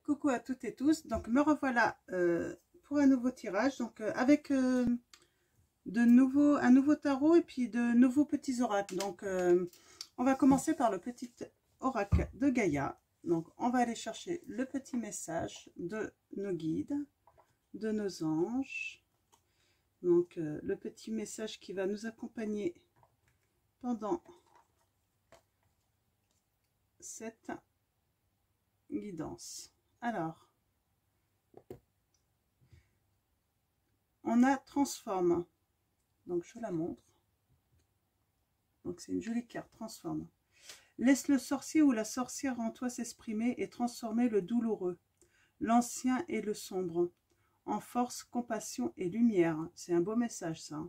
Coucou à toutes et tous, donc me revoilà pour un nouveau tirage, donc avec un nouveau tarot et puis de nouveaux petits oracles. Donc on va commencer par le petit oracle de Gaïa. Donc on va aller chercher le petit message de nos guides, de nos anges. Donc le petit message qui va nous accompagner pendant cette guidance. Alors, on a transforme. Donc je la montre. Donc c'est une jolie carte, transforme. Laisse le sorcier ou la sorcière en toi s'exprimer et transformer le douloureux, l'ancien et le sombre, en force, compassion et lumière. C'est un beau message ça.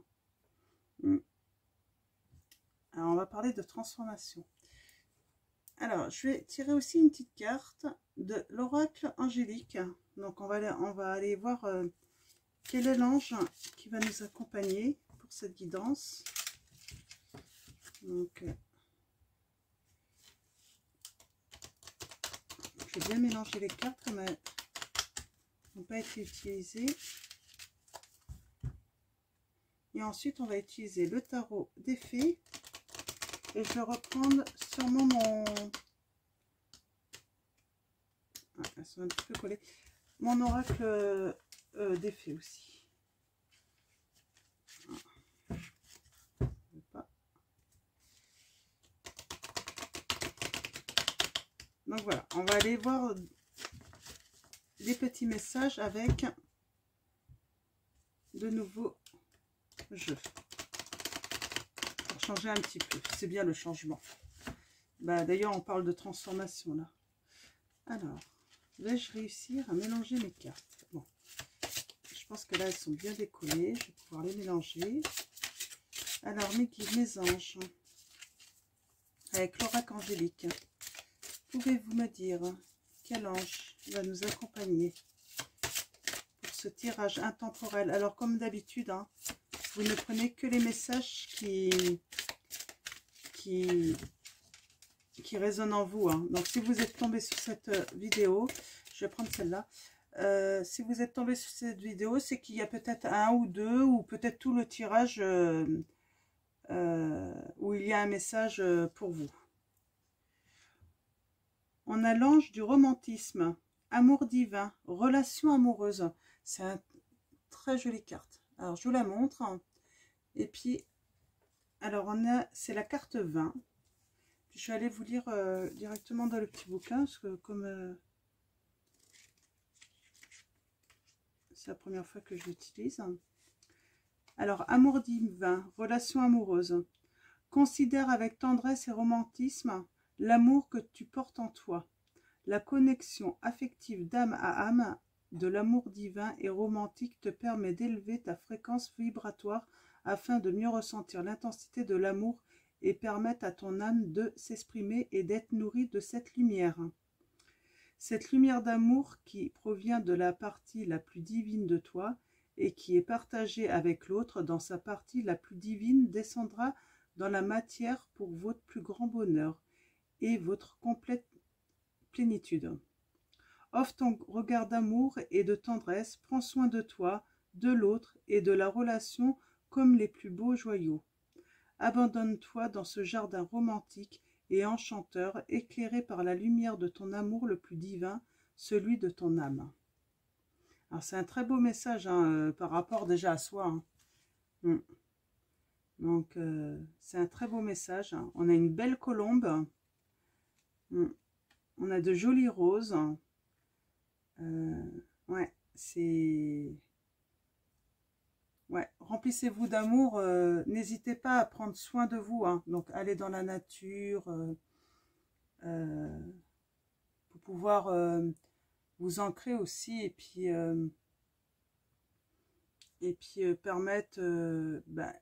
Alors on va parler de transformation. Alors je vais tirer aussi une petite carte de l'oracle angélique. Donc on va aller voir quel est l'ange qui va nous accompagner pour cette guidance. Donc je vais bien mélanger les cartes comme elles n'ont pas été utilisées. Et ensuite on va utiliser le tarot des fées. Et je vais reprendre sûrement mon... Ah, elles sont un petit peu collées. Mon oracle des fées aussi. Donc voilà, on va aller voir des petits messages avec de nouveaux jeux. Pour changer un petit peu. C'est bien le changement. Bah, d'ailleurs, on parle de transformation là. Alors, vais-je réussir à mélanger mes cartes? Bon, je pense que là, elles sont bien décollées. Je vais pouvoir les mélanger. Alors, mes guides, mes anges, avec l'oracle angélique, pouvez-vous me dire quel ange va nous accompagner pour ce tirage intemporel? Alors, comme d'habitude, hein, vous ne prenez que les messages qui résonnent en vous. Hein. Donc, si vous êtes tombé sur cette vidéo, je vais prendre celle-là. Si vous êtes tombé sur cette vidéo, c'est qu'il y a peut-être un ou deux, ou peut-être tout le tirage où il y a un message pour vous. On a l'ange du romantisme, amour divin, relation amoureuse. C'est une très jolie carte. Alors, je vous la montre. Et puis, alors, c'est la carte 20. Puis, je vais aller vous lire directement dans le petit bouquin, parce que comme c'est la première fois que je l'utilise. Alors, amour divin, relation amoureuse. Considère avec tendresse et romantisme l'amour que tu portes en toi. La connexion affective d'âme à âme de l'amour divin et romantique te permet d'élever ta fréquence vibratoire afin de mieux ressentir l'intensité de l'amour et permettre à ton âme de s'exprimer et d'être nourrie de cette lumière. Cette lumière d'amour qui provient de la partie la plus divine de toi et qui est partagée avec l'autre dans sa partie la plus divine descendra dans la matière pour votre plus grand bonheur et votre complète plénitude. Offre ton regard d'amour et de tendresse, prends soin de toi, de l'autre et de la relation comme les plus beaux joyaux. Abandonne-toi dans ce jardin romantique et enchanteur, éclairé par la lumière de ton amour le plus divin, celui de ton âme. Alors c'est un très beau message hein, par rapport déjà à soi. Hein. Donc c'est un très beau message. Hein. On a une belle colombe. On a de jolies roses. Ouais, c'est... Ouais, remplissez-vous d'amour. N'hésitez pas à prendre soin de vous. Hein. Donc allez dans la nature pour pouvoir vous ancrer aussi et puis permettre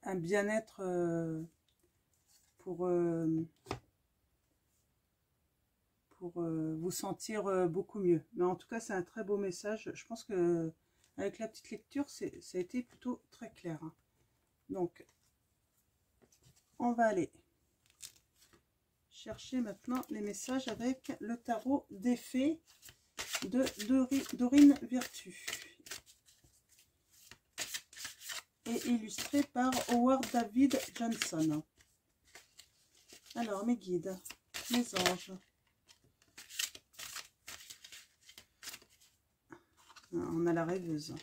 un bien-être pour vous sentir beaucoup mieux. Mais en tout cas, c'est un très beau message. Je pense que avec la petite lecture, ça a été plutôt très clair. Hein. Donc, on va aller chercher maintenant les messages avec le tarot des fées de Dorine Virtue. Et illustré par Howard David Johnson. Alors, mes guides, mes anges. On a la rêveuse.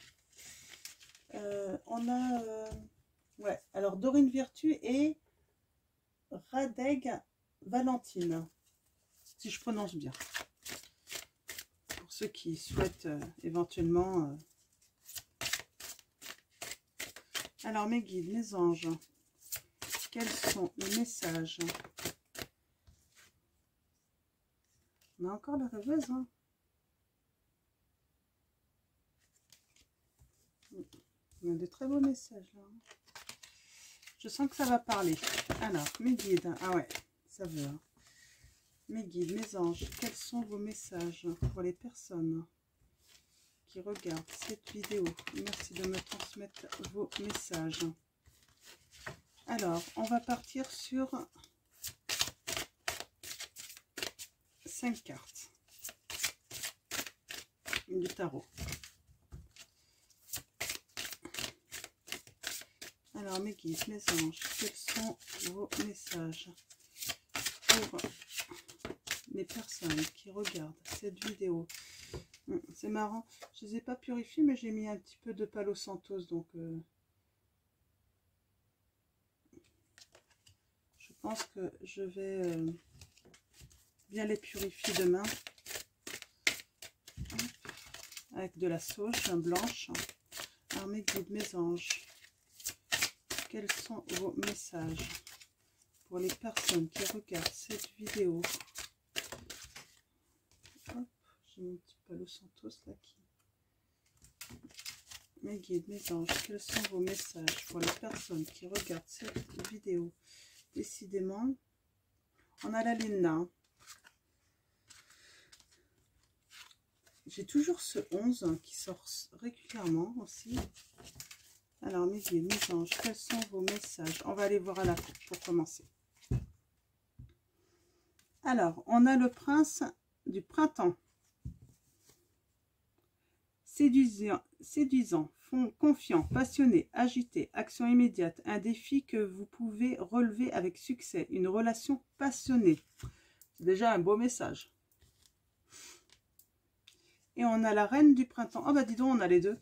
On a... ouais, alors Dorine Virtue et Radeg Valentine. Si je prononce bien. Pour ceux qui souhaitent éventuellement... Alors, mes guides, mes anges, quels sont les messages? On a encore la rêveuse, hein. On a de très beaux messages, là. Je sens que ça va parler. Alors, mes guides, ah ouais, ça veut. Hein. Mes guides, mes anges, quels sont vos messages pour les personnes qui regardent cette vidéo? Merci de me transmettre vos messages. Alors, on va partir sur 5 cartes du tarot. Alors, mes guides, mes anges, quels sont vos messages pour les personnes qui regardent cette vidéo? C'est marrant, je ne les ai pas purifiés, mais j'ai mis un petit peu de Palo Santos, donc je pense que je vais bien les purifier demain avec de la sauge blanche. Alors, mes guides, mes anges, quels sont vos messages pour les personnes qui regardent cette vidéo? Hop, j'ai mon petit Palo Santos là qui... Mes guides, mes anges, quels sont vos messages pour les personnes qui regardent cette vidéo? Décidément, on a la lune là. J'ai toujours ce 11 qui sort régulièrement aussi. Alors, mes guides, mes anges, quels sont vos messages? On va aller voir à la fin pour commencer. Alors, on a le prince du printemps. Séduisant, confiant, passionné, agité, action immédiate, un défi que vous pouvez relever avec succès, une relation passionnée. C'est déjà un beau message. Et on a la reine du printemps. Oh bah dis donc, on a les deux.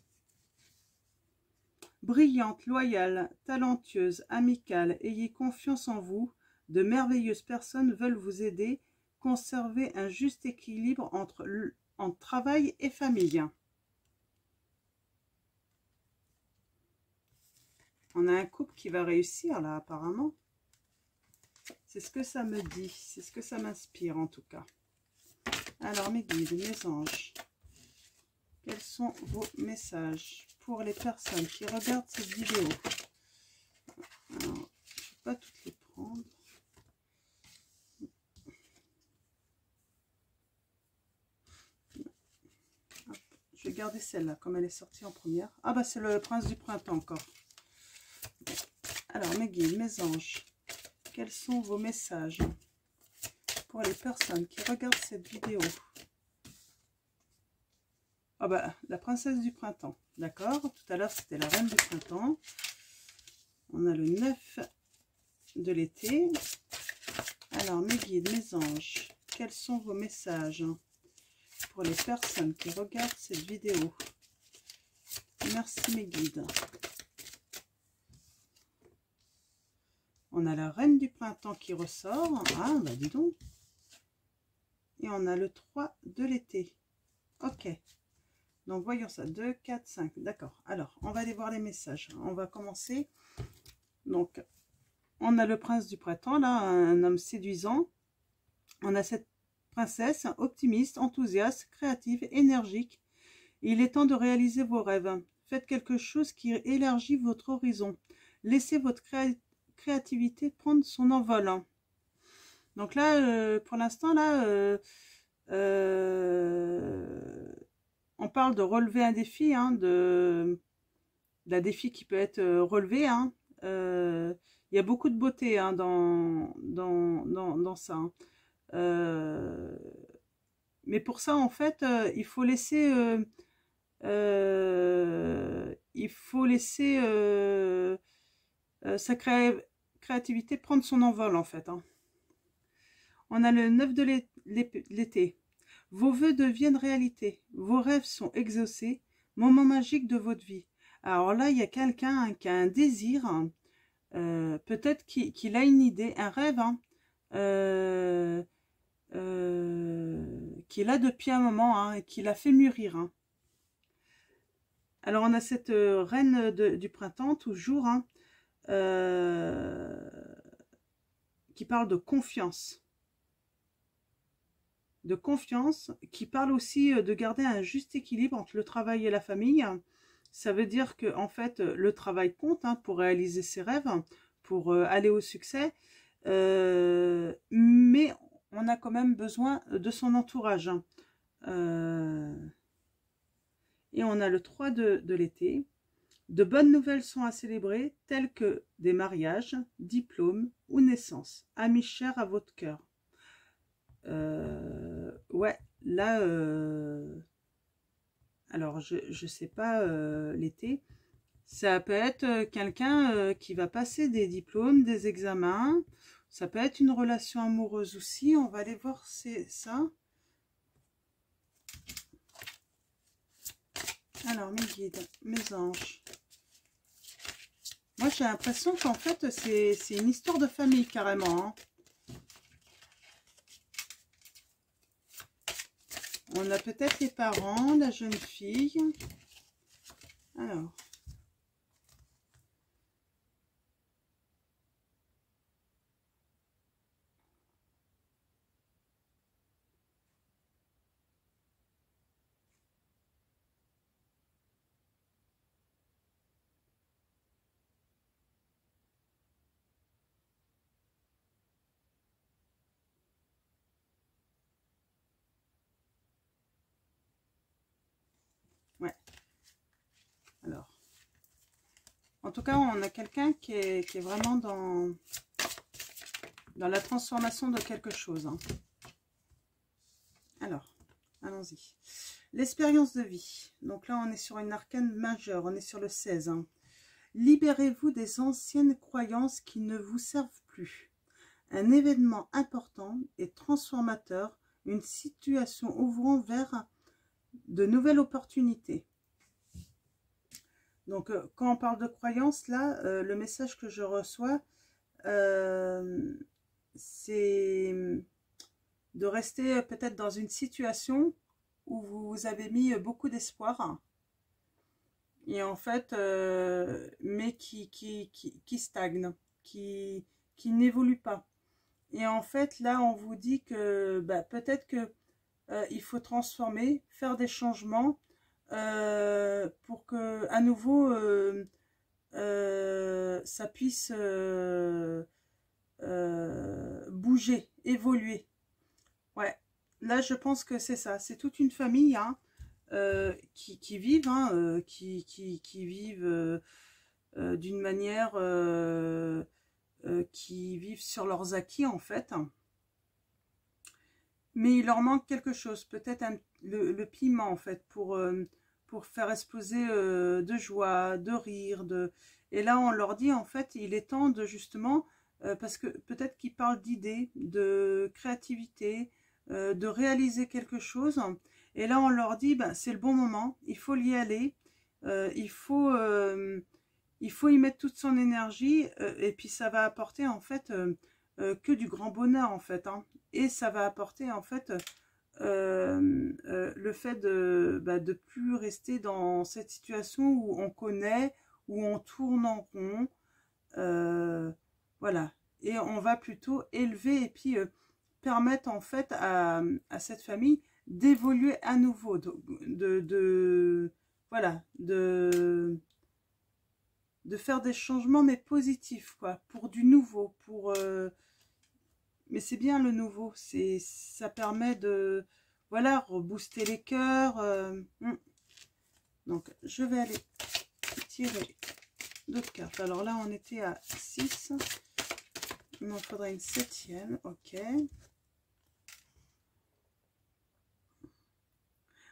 Brillante, loyale, talentueuse, amicale, ayez confiance en vous. De merveilleuses personnes veulent vous aider. Conservez un juste équilibre entre travail et famille. On a un couple qui va réussir là apparemment. C'est ce que ça me dit. C'est ce que ça m'inspire en tout cas. Alors mes guides, mes anges. Quels sont vos messages pour les personnes qui regardent cette vidéo? Alors, je ne vais pas toutes les prendre. Hop, je vais garder celle-là, comme elle est sortie en première. Ah bah c'est le prince du printemps encore. Alors mes guides, mes anges, quels sont vos messages pour les personnes qui regardent cette vidéo? Ah bah, la princesse du printemps, d'accord. Tout à l'heure, c'était la reine du printemps. On a le 9 de l'été. Alors, mes guides, mes anges, quels sont vos messages pour les personnes qui regardent cette vidéo? Merci, mes guides. On a la reine du printemps qui ressort. Ah, bah dis donc. Et on a le 3 de l'été. Ok. Donc, voyons ça. 2, 4, 5. D'accord. Alors, on va aller voir les messages. On va commencer. Donc, on a le prince du printemps, là, un homme séduisant. On a cette princesse, optimiste, enthousiaste, créative, énergique. Il est temps de réaliser vos rêves. Faites quelque chose qui élargit votre horizon. Laissez votre créativité prendre son envol. Donc là, pour l'instant, là... on parle de relever un défi, hein, d'un défi qui peut être relevé. Hein. Il y a beaucoup de beauté hein, dans ça. Hein. Mais pour ça, en fait, il faut laisser sa créativité prendre son envol, en fait. Hein. On a le 9 de l'été. Vos vœux deviennent réalité. Vos rêves sont exaucés. Moment magique de votre vie. Alors là, il y a quelqu'un qui a un désir. Hein, peut-être qu'il a une idée, un rêve. Hein, qu'il a depuis un moment. Hein, et qu'il a fait mûrir. Hein. Alors on a cette reine du printemps, toujours. Hein, qui parle de confiance. Qui parle aussi de garder un juste équilibre entre le travail et la famille. Ça veut dire que en fait le travail compte hein, pour réaliser ses rêves, pour aller au succès, mais on a quand même besoin de son entourage. Et on a le 3 de l'été. De bonnes nouvelles sont à célébrer, telles que des mariages, diplômes ou naissances, amis chers à votre cœur. Ouais, là, alors je sais pas l'été, ça peut être quelqu'un qui va passer des diplômes, des examens, ça peut être une relation amoureuse aussi, on va aller voir ça. Alors mes guides, mes anges. Moi j'ai l'impression qu'en fait c'est une histoire de famille carrément. Hein. On a peut-être les parents, la jeune fille. Alors. Ouais. Alors. En tout cas, on a quelqu'un qui est vraiment dans la transformation de quelque chose. Hein. Alors, allons-y. L'expérience de vie. Donc là, on est sur une arcane majeure. On est sur le 16. Hein. Libérez-vous des anciennes croyances qui ne vous servent plus. Un événement important et transformateur. Une situation ouvrant vers de nouvelles opportunités. Donc, quand on parle de croyances, là, le message que je reçois, c'est de rester peut-être dans une situation où vous avez mis beaucoup d'espoir et en fait, mais qui stagne, qui n'évolue pas. Et en fait, là, on vous dit que bah, peut-être que il faut transformer, faire des changements pour que à nouveau ça puisse bouger, évoluer. Ouais, là je pense que c'est ça, c'est toute une famille hein, qui vivent, hein, qui vivent d'une manière qui vivent sur leurs acquis en fait. Mais il leur manque quelque chose, peut-être le piment en fait, pour faire exploser de joie, de rire. Et là, on leur dit en fait, il est temps de justement, parce que peut-être qu'ils parlent d'idées, de créativité, de réaliser quelque chose. Et là, on leur dit, ben, c'est le bon moment, il faut y aller, il faut y mettre toute son énergie, et puis ça va apporter en fait que du grand bonheur en fait. Hein. Et ça va apporter en fait le fait de plus rester dans cette situation où on connaît, où on tourne en rond. Voilà. Et on va plutôt élever et puis permettre en fait à cette famille d'évoluer à nouveau. Voilà. De faire des changements mais positifs quoi. Pour du nouveau. Mais c'est bien le nouveau, ça permet de, voilà, rebooster les cœurs. Donc, je vais aller tirer d'autres cartes. Alors là, on était à 6. Il m'en faudrait une 7e, ok.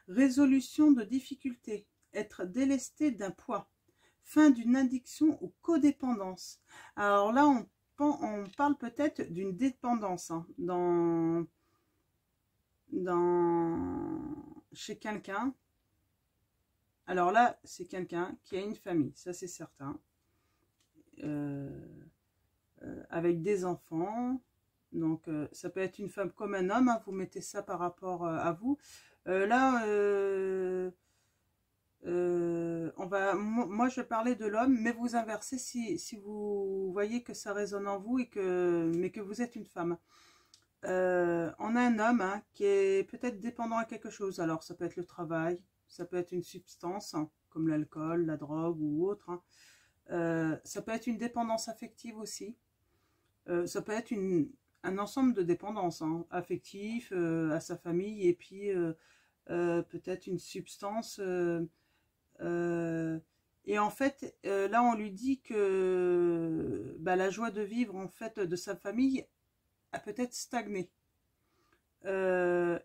résolution de difficultés, être délesté d'un poids, fin d'une addiction ou codépendance. Alors là, on parle peut-être d'une dépendance hein, chez quelqu'un. Alors là, c'est quelqu'un qui a une famille, ça c'est certain, avec des enfants. Donc ça peut être une femme comme un homme, hein, vous mettez ça par rapport à vous. Là, moi je vais parler de l'homme, mais vous inversez si vous voyez que ça résonne en vous mais que vous êtes une femme. On a un homme hein, qui est peut-être dépendant à quelque chose. Alors ça peut être le travail, ça peut être une substance hein, comme l'alcool, la drogue ou autre. Hein. Ça peut être une dépendance affective aussi. Ça peut être un ensemble de dépendances hein, affectives à sa famille et puis peut-être une substance. Et en fait, là, on lui dit que bah, la joie de vivre en fait de sa famille a peut-être stagné.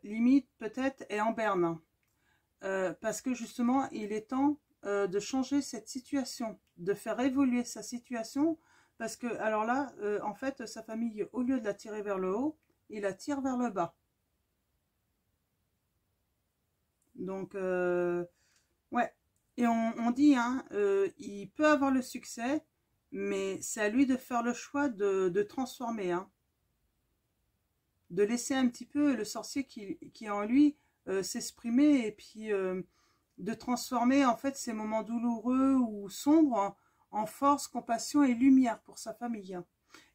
Limite peut-être est en berne. Parce que justement, il est temps de changer cette situation, de faire évoluer sa situation. Parce que, alors là, en fait, sa famille, au lieu de la tirer vers le haut, il la tire vers le bas. Donc, ouais. Et on dit, hein, il peut avoir le succès, mais c'est à lui de faire le choix de transformer, hein. De laisser un petit peu le sorcier qui est en lui s'exprimer et puis de transformer en fait ces moments douloureux ou sombres en force, compassion et lumière pour sa famille.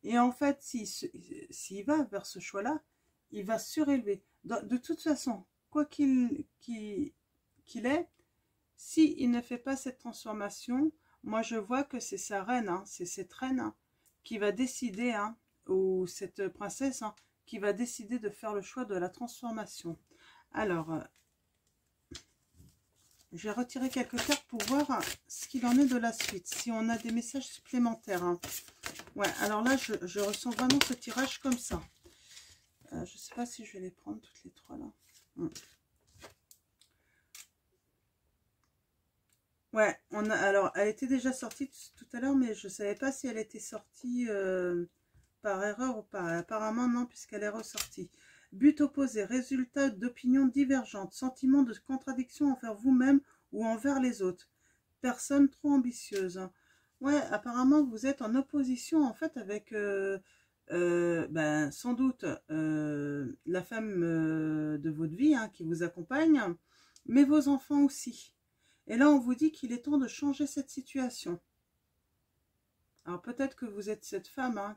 Et en fait, s'il va vers ce choix-là, il va surélever. De toute façon, quoi qu'il est, s'il ne fait pas cette transformation, moi je vois que c'est sa reine, hein, c'est cette reine hein, qui va décider, hein, ou cette princesse, hein, qui va décider de faire le choix de la transformation. Alors, je vais retirer quelques cartes pour voir ce qu'il en est de la suite, si on a des messages supplémentaires. Hein. Ouais, alors là, je ressens vraiment ce tirage comme ça. Je ne sais pas si je vais les prendre toutes les trois là. Ouais, alors, elle était déjà sortie tout à l'heure, mais je ne savais pas si elle était sortie par erreur ou pas. Apparemment, non, puisqu'elle est ressortie. But opposé, résultat d'opinions divergentes, sentiment de contradiction envers vous-même ou envers les autres. Personne trop ambitieuse. Ouais, apparemment, vous êtes en opposition, en fait, avec, ben, sans doute, la femme de votre vie, hein, qui vous accompagne, mais vos enfants aussi. Et là, on vous dit qu'il est temps de changer cette situation. Alors, peut-être que vous êtes cette femme, hein,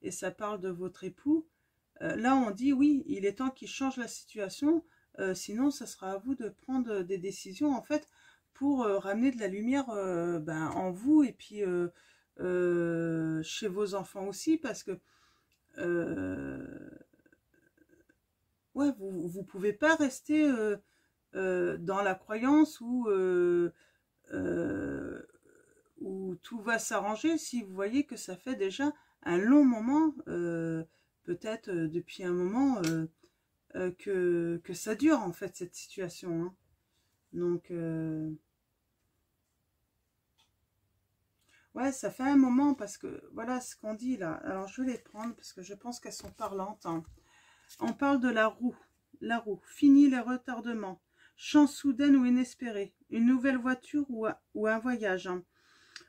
et ça parle de votre époux. Là, on dit, oui, il est temps qu'il change la situation. Sinon, ça sera à vous de prendre des décisions, en fait, pour ramener de la lumière ben, en vous et puis chez vos enfants aussi. Parce que, ouais, vous ne pouvez pas rester... dans la croyance où tout va s'arranger si vous voyez que ça fait déjà un long moment, peut-être depuis un moment que ça dure en fait cette situation. Hein. Donc, ouais, ça fait un moment parce que voilà ce qu'on dit là. Alors, je vais les prendre parce que je pense qu'elles sont parlantes. Hein. On parle de la roue. La roue. Fini les retardements. Chance soudaine ou inespérée, une nouvelle voiture ou un voyage. Hein.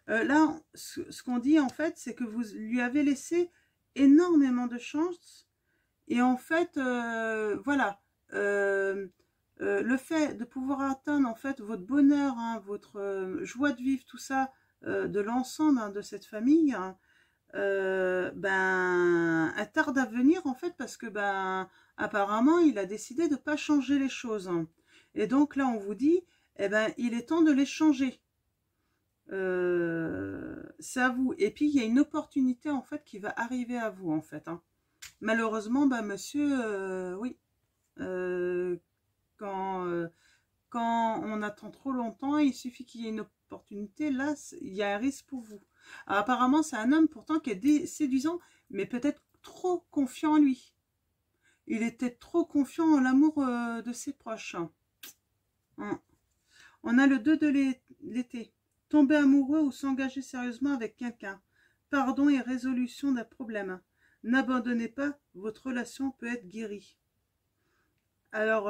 Là, ce qu'on dit en fait, c'est que vous lui avez laissé énormément de chance. Et en fait, voilà, le fait de pouvoir atteindre en fait votre bonheur, hein, votre joie de vivre, tout ça, de l'ensemble hein, de cette famille, hein, ben, elle tarde à venir en fait parce que ben, apparemment, il a décidé de ne pas changer les choses. Hein. Et donc là, on vous dit, eh ben, il est temps de les changer. C'est à vous. Et puis, il y a une opportunité, en fait, qui va arriver à vous, en fait. Hein. Malheureusement, bah, monsieur, oui. Quand on attend trop longtemps, il suffit qu'il y ait une opportunité. Là, il y a un risque pour vous. Alors, apparemment, c'est un homme, pourtant, qui est séduisant, mais peut-être trop confiant en lui. Il était trop confiant en l'amour de ses proches. Hein. Hein. On a le 2 de l'été. Tomber amoureux ou s'engager sérieusement avec quelqu'un. Pardon et résolution d'un problème. N'abandonnez pas, votre relation peut être guérie. Alors,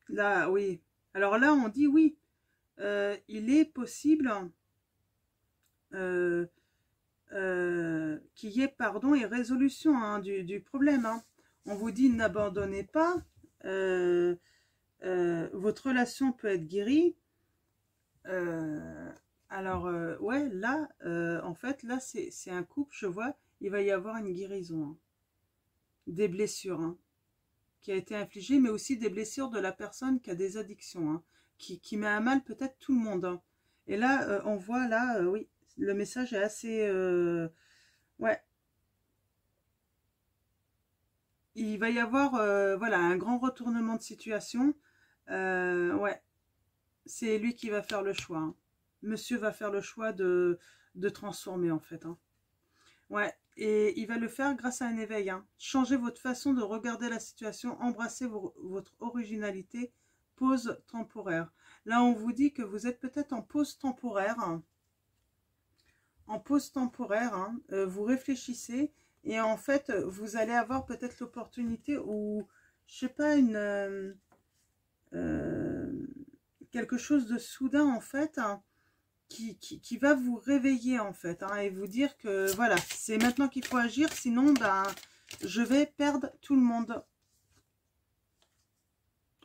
là, oui. Alors là, on dit oui. Il est possible qu'il y ait pardon et résolution hein, du problème. Hein. On vous dit n'abandonnez pas. Votre relation peut être guérie. Ouais, là, en fait, là, c'est un couple, je vois, il va y avoir une guérison. Hein. Des blessures hein, qui a été infligées, mais aussi des blessures de la personne qui a des addictions, hein, qui met à mal peut-être tout le monde. Hein. Et là, on voit, là, oui, le message est assez... ouais. Il va y avoir, voilà, un grand retournement de situation. Ouais. C'est lui qui va faire le choix. Hein. Monsieur va faire le choix de transformer en fait. Hein. Ouais, et il va le faire grâce à un éveil. Hein. Changez votre façon de regarder la situation, embrassez votre originalité, pause temporaire. Là, on vous dit que vous êtes peut-être en pause temporaire. Hein. En pause temporaire, hein, vous réfléchissez et en fait, vous allez avoir peut-être l'opportunité ou, je sais pas, quelque chose de soudain en fait hein, qui va vous réveiller en fait hein, et vous dire que voilà, c'est maintenant qu'il faut agir, sinon ben, je vais perdre tout le monde.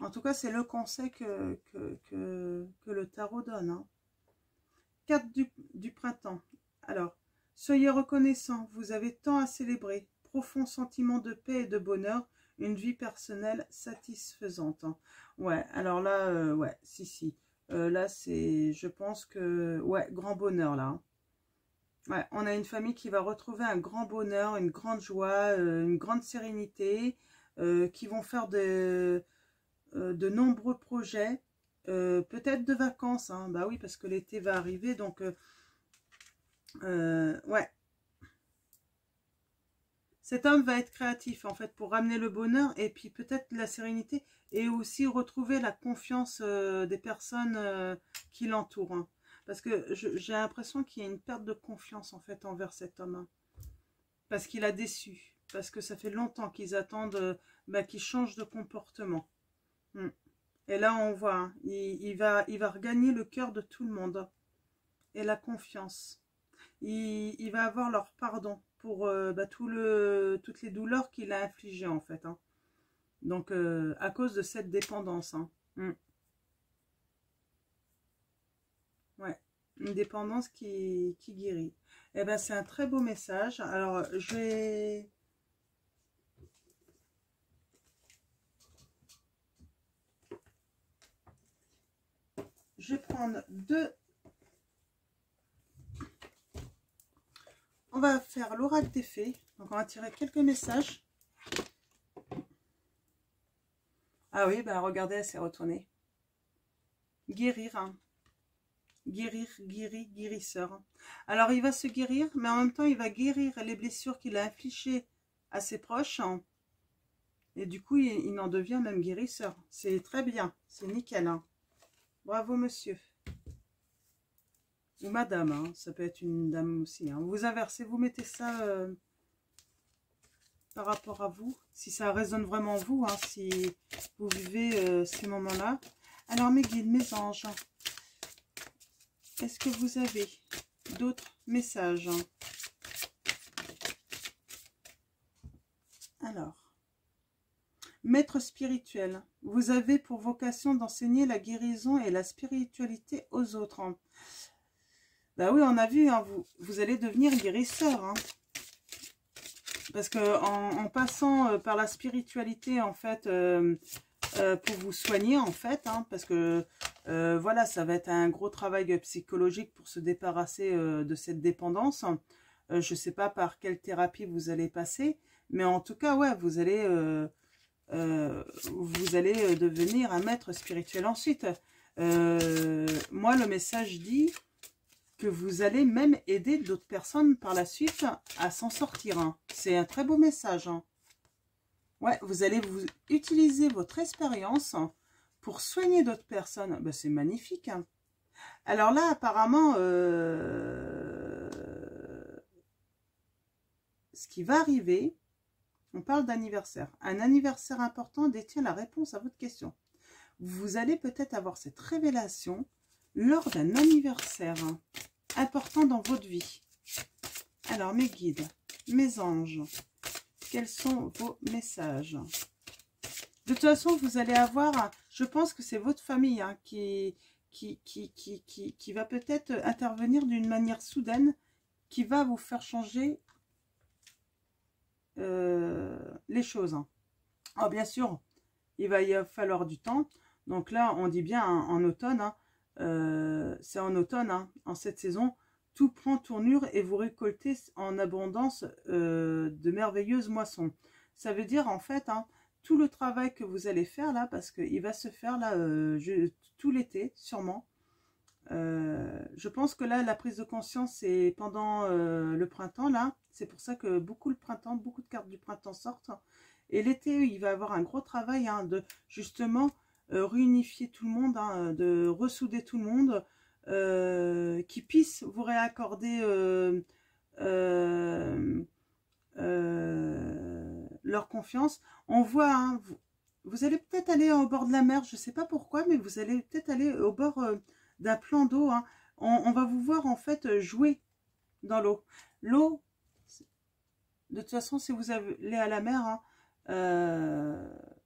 En tout cas, c'est le conseil que le tarot donne. Hein. Carte du printemps. Alors, soyez reconnaissants, vous avez tant à célébrer. Profond sentiment de paix et de bonheur, une vie personnelle satisfaisante. Hein. Ouais, alors là, ouais, si. Là, c'est, je pense que, ouais, grand bonheur là. Hein. Ouais, on a une famille qui va retrouver un grand bonheur, une grande joie, une grande sérénité, qui vont faire de nombreux projets, peut-être de vacances. Hein. Bah oui, parce que l'été va arriver, donc ouais. Cet homme va être créatif en fait pour ramener le bonheur et puis peut-être la sérénité et aussi retrouver la confiance des personnes qui l'entourent. Hein. Parce que j'ai l'impression qu'il y a une perte de confiance en fait envers cet homme. Hein. Parce qu'il a déçu. Parce que ça fait longtemps qu'ils attendent qu'il change de comportement. Hmm. Et là on voit, hein, il va regagner le cœur de tout le monde. Et la confiance. Il va avoir leur pardon pour toutes les douleurs qu'il a infligées en fait. Hein. Donc à cause de cette dépendance. Hein. Ouais, une dépendance qui guérit. Eh ben c'est un très beau message. Alors je vais prendre deux. On va faire l'oracle des fées. Donc on va tirer quelques messages. Ah oui, ben regardez, elle s'est retournée. Guérir, hein. Guérisseur. Alors il va se guérir, mais en même temps il va guérir les blessures qu'il a infligées à ses proches. Hein. Et du coup, il en devient même guérisseur. C'est très bien, c'est nickel. Hein. Bravo monsieur. Ou madame, hein. Ça peut être une dame aussi. Hein. Vous inversez, vous mettez ça par rapport à vous, si ça résonne vraiment en vous, hein, si vous vivez ces moments-là. Alors mes guides, mes anges, est-ce que vous avez d'autres messages? Alors, maître spirituel, vous avez pour vocation d'enseigner la guérison et la spiritualité aux autres. Hein. Bah oui, on a vu, hein, vous allez devenir guérisseur. Hein. Parce que en passant par la spiritualité, en fait, pour vous soigner, en fait, hein, parce que voilà, ça va être un gros travail psychologique pour se débarrasser de cette dépendance. Je ne sais pas par quelle thérapie vous allez passer, mais en tout cas, ouais, vous allez devenir un maître spirituel ensuite. Moi, le message dit, que vous allez même aider d'autres personnes par la suite à s'en sortir. Hein. C'est un très beau message. Hein. Ouais, vous allez vous utiliser votre expérience pour soigner d'autres personnes. Ben, c'est magnifique. Hein. Alors là, apparemment, ce qui va arriver, on parle d'anniversaire. Un anniversaire important détient la réponse à votre question. Vous allez peut-être avoir cette révélation lors d'un anniversaire important dans votre vie. Alors, mes guides, mes anges, quels sont vos messages? De toute façon, vous allez avoir, je pense que c'est votre famille hein, qui va peut-être intervenir d'une manière soudaine, qui va vous faire changer les choses. Hein. Alors, bien sûr, il va y falloir du temps. Donc là, on dit bien hein, en automne, hein, c'est en automne, hein, en cette saison, tout prend tournure et vous récoltez en abondance de merveilleuses moissons. Ça veut dire en fait, hein, tout le travail que vous allez faire là, parce qu'il va se faire là tout l'été, sûrement. Je pense que là, la prise de conscience, c'est pendant le printemps, là. C'est pour ça que beaucoup le printemps, beaucoup de cartes du printemps sortent. Et l'été, il va y avoir un gros travail hein, de justement réunifier tout le monde, hein, de ressouder tout le monde, qui puisse vous réaccorder leur confiance. On voit, hein, vous allez peut-être aller au bord de la mer, je ne sais pas pourquoi, mais vous allez peut-être aller au bord d'un plan d'eau. Hein. On va vous voir en fait jouer dans l'eau. L'eau, de toute façon, si vous allez à la mer, hein,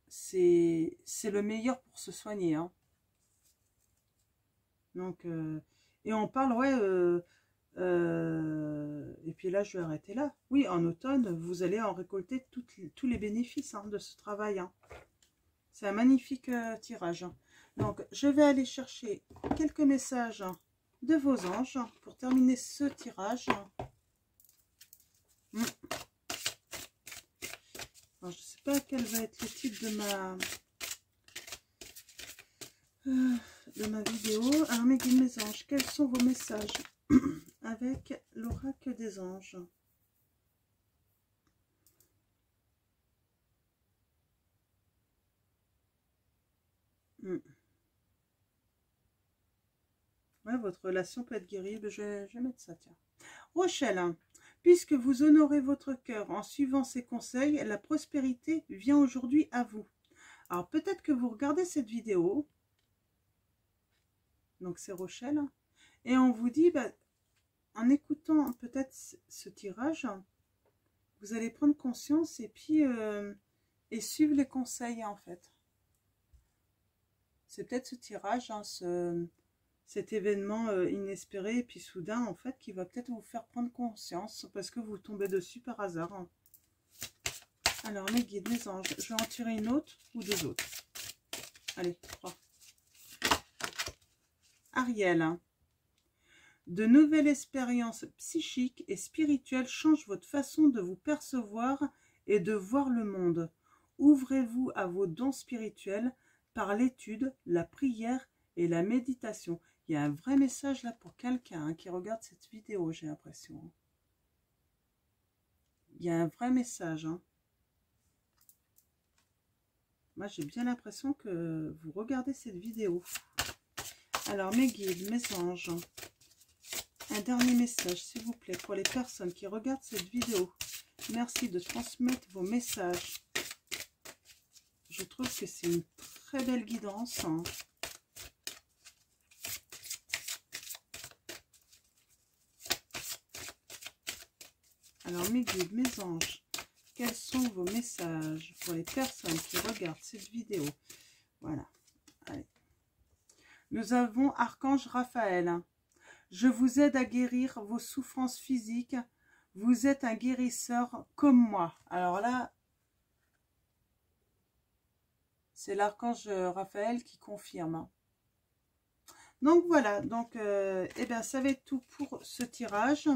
c'est le meilleur pour se soigner. Hein. Donc, et on parle, ouais, et puis là, je vais arrêter là. Oui, en automne, vous allez en récolter tous les bénéfices hein, de ce travail. Hein. C'est un magnifique tirage. Hein. Donc, je vais aller chercher quelques messages de vos anges pour terminer ce tirage. Alors, je ne sais pas quel va être le titre de ma vidéo. Alors, mes guides, mes anges, quels sont vos messages avec l'oracle des anges? Ouais, votre relation peut être guérie. Je vais mettre ça, tiens. Rochelle, hein, puisque vous honorez votre cœur en suivant ses conseils, la prospérité vient aujourd'hui à vous. Alors, peut-être que vous regardez cette vidéo. Donc, c'est Rochelle. Et on vous dit, bah, en écoutant peut-être ce tirage, vous allez prendre conscience et puis et suivre les conseils, en fait. C'est peut-être ce tirage, hein, cet événement inespéré et puis soudain, en fait, qui va peut-être vous faire prendre conscience parce que vous tombez dessus par hasard. Hein. Alors, mes guides, mes anges, je vais en tirer une autre ou deux autres. Allez, 3. Ariel, hein. De nouvelles expériences psychiques et spirituelles changent votre façon de vous percevoir et de voir le monde. Ouvrez-vous à vos dons spirituels par l'étude, la prière et la méditation. Il y a un vrai message là pour quelqu'un hein, qui regarde cette vidéo, j'ai l'impression. Il y a un vrai message. Hein. Moi, j'ai bien l'impression que vous regardez cette vidéo. Alors, mes guides, mes anges, un dernier message, s'il vous plaît, pour les personnes qui regardent cette vidéo. Merci de transmettre vos messages. Je trouve que c'est une très belle guidance. Hein. Alors, mes guides, mes anges, quels sont vos messages pour les personnes qui regardent cette vidéo? Voilà. Allez. Nous avons Archange Raphaël. Je vous aide à guérir vos souffrances physiques. Vous êtes un guérisseur comme moi. Alors là, c'est l'archange Raphaël qui confirme. Donc voilà, donc eh bien, ça va être tout pour ce tirage.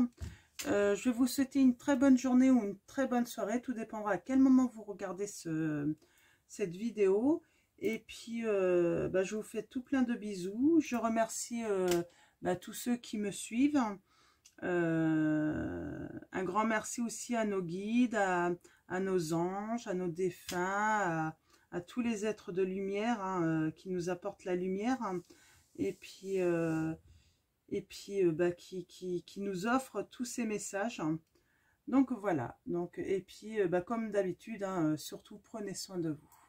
Je vais vous souhaiter une très bonne journée ou une très bonne soirée. Tout dépendra à quel moment vous regardez cette vidéo. Et puis, je vous fais tout plein de bisous. Je remercie tous ceux qui me suivent. Un grand merci aussi à nos guides, à nos anges, à nos défunts, à tous les êtres de lumière qui nous apportent la lumière, et puis, qui nous offrent tous ces messages. Donc voilà, donc, et puis comme d'habitude, surtout prenez soin de vous.